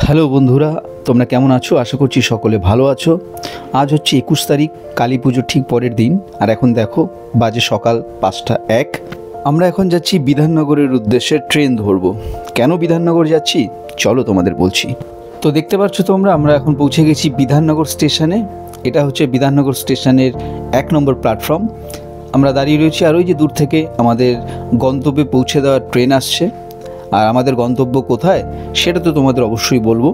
Hello বন্ধুরা, তোমরা কেমন আছো? আশা করছি সকলে ভালো আছো। আজ হচ্ছে 21 তারিখ, কালী পুজোর ঠিক পরের দিন। আর এখন দেখো বাজে সকাল 5:01। আমরা এখন যাচ্ছি বিধাননগরের উদ্দেশ্যে ট্রেন ধরবো। কেন বিধাননগর যাচ্ছি চলো তোমাদের বলছি। তো দেখতে পাচ্ছ তোমরা, আমরা এখন পৌঁছে গেছি বিধাননগর স্টেশনে। এটা হচ্ছে বিধাননগর স্টেশনের 1 নম্বর প্ল্যাটফর্ম। আমরা দাঁড়িয়ে রয়েছি, আর ওই যে দূর থেকে আমাদের গন্তব্যে পৌঁছে দেওয়ার ট্রেন আসছে। আর আমাদের গন্তব্য কোথায় সেটা তো তোমাদের অবশ্যই বলবো।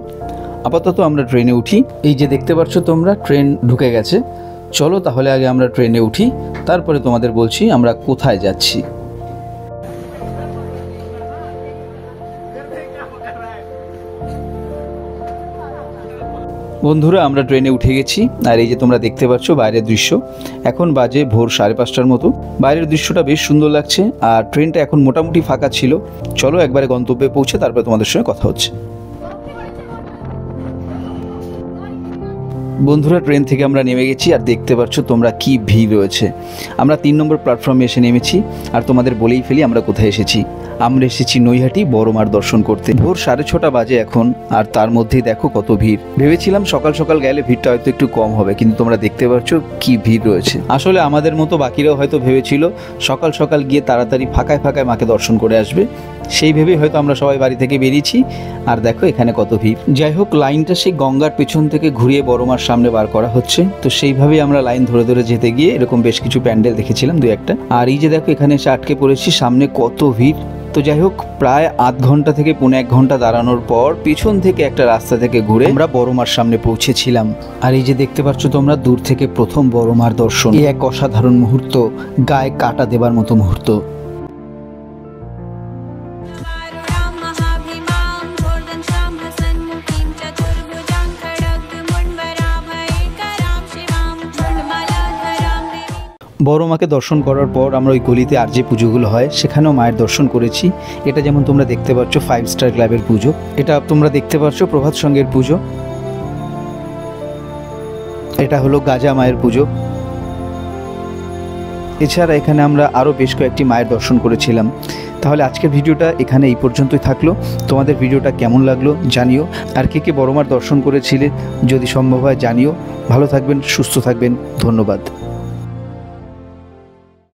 আপাতত আমরা ট্রেনে উঠি। এই যে দেখতে পাচ্ছ তোমরা, ট্রেন ঢুকে গেছে। চলো তাহলে আগে আমরা ট্রেনে উঠি, তারপরে তোমাদের বলছি আমরা কোথায় যাচ্ছি। বন্ধুরা, আমরা ট্রেনে উঠে গেছি। আর এই যে তোমরা দেখতে পাচ্ছ বাইরের দৃশ্য। এখন বাজে ভোর 5:30টার মতো। বাইরের দৃশ্যটা বেশ সুন্দর লাগছে, আর ট্রেনটা এখন মোটামুটি ফাঁকা ছিল। চলো একবারে গন্তব্যে পৌঁছে তারপরে তোমাদের সঙ্গে কথা হচ্ছে। বন্ধুরা, ট্রেন থেকে আমরা নেমে গেছি, আর দেখতে পাচ্ছ তোমরা কি ভিড় রয়েছে। আমরা 3 নম্বর প্ল্যাটফর্মে এসে নেমেছি। আর তোমাদের বলেই ফেলি আমরা কোথায় এসেছি। আমরা এসেছি নৈহাটি বড় মার দর্শন করতে। ভোর 6:30 বাজে এখন, আর তার মধ্যেই দেখো কত ভিড়। ভেবেছিলাম সকাল সকাল গেলে ভিড়টা হয়তো একটু কম হবে, কিন্তু তোমরা দেখতে পাচ্ছ কি ভিড় রয়েছে। আসলে আমাদের মতো বাকিরাও হয়তো ভেবেছিল সকাল সকাল গিয়ে তাড়াতাড়ি ফাঁকায় ফাঁকায় মাকে দর্শন করে আসবে। সেই ভেবেই হয়তো আমরা সবাই বাড়ি থেকে বেরিয়েছি। আর দেখো এখানে কত ভিড়। যাই হোক, লাইনটা সেই গঙ্গার পেছন থেকে ঘুরিয়ে বড় মার সামনে বার করা হচ্ছে। তো সেইভাবেই আমরা লাইন ধরে ধরে যেতে গিয়ে এরকম বেশ কিছু প্যান্ডেল দেখেছিলাম, 2-1টা। আর এই যে দেখো এখানে এসে আটকে পড়েছি, সামনে কত ভিড়। তো যাই হোক, প্রায় আধ ঘন্টা থেকে 1.5 ঘন্টা দাঁড়ানোর পর পিছন থেকে একটা রাস্তা থেকে ঘুরে আমরা বড় মার সামনে পৌঁছেছিলাম। আর এই যে দেখতে পাচ্ছ তোমরা, দূর থেকে প্রথম বড় মার দর্শন। এই এক অসাধারণ মুহূর্ত, গায়ে কাটা দেবার মতো মুহূর্ত। বড় মাকে দর্শন করার পর আমরা ওই গলিতে আর যে পুজোগুলো হয় সেখানেও মায়ের দর্শন করেছি। এটা যেমন তোমরা দেখতে পাচ্ছ 5 স্টার ক্লাবের পুজো। এটা তোমরা দেখতে পাচ্ছ প্রভাত সঙ্গের পুজো। এটা হলো গাজা মায়ের পুজো। এছাড়া এখানে আমরা আরও বেশ কয়েকটি মায়ের দর্শন করেছিলাম। তাহলে আজকের ভিডিওটা এখানে এই পর্যন্তই থাকলো। তোমাদের ভিডিওটা কেমন লাগলো জানিও। আর কে কে বড় মার দর্শন করেছিলে যদি সম্ভব হয় জানিও। ভালো থাকবেন, সুস্থ থাকবেন। ধন্যবাদ।